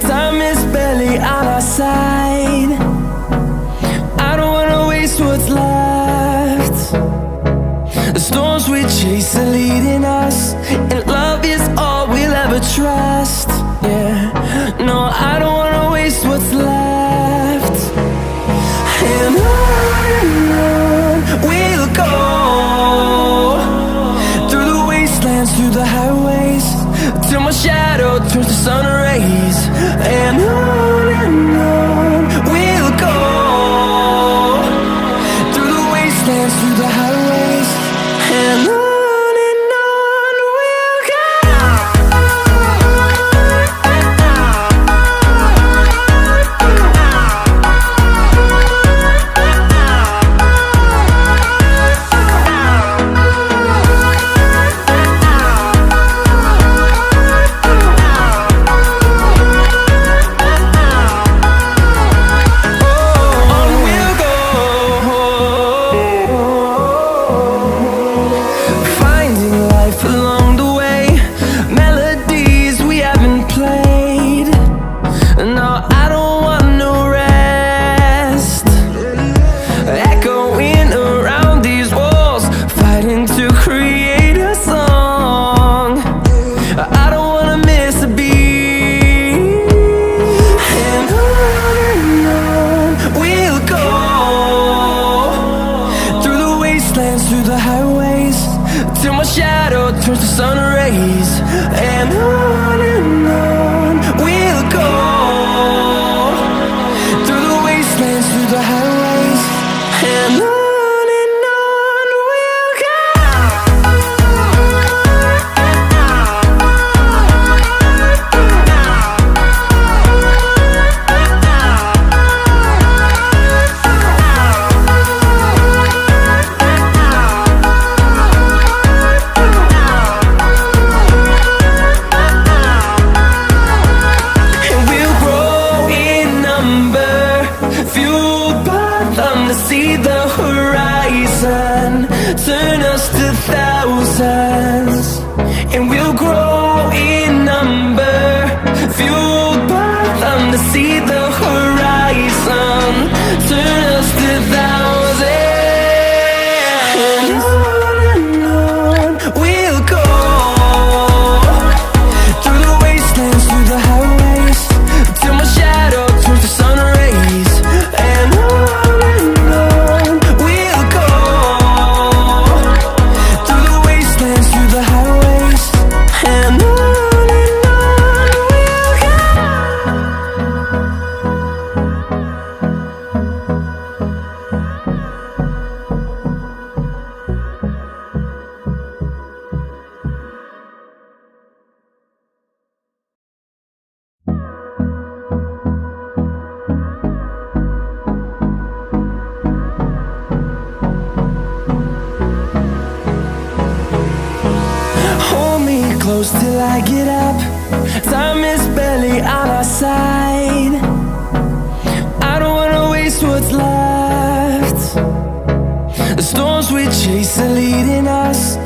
Time is barely on our side. I don't wanna waste what's left. The storms we chase are leading us, and love is all we'll ever trust. Yeah, no, I don't wanna waste what's left. And on we'll go, through the wastelands, through the highways, till my shadow turns to sun rays. And on we'll go, through the wastelands, through the highways, and on we'll go. Through the highways, till my shadow turns to sun rays. And on we'll go, through the wastelands, through the highways, and on we'll go. To see the horizon turn us to thousands, and we'll grow in number, fueled by them. To see the horizon turn us to thousands, and on we'll go, through the wastelands, through the highways, till my shadow turns to sun rays. And close till I get up. Time is barely on our side. I don't wanna waste what's left. The storms we chase are leading us,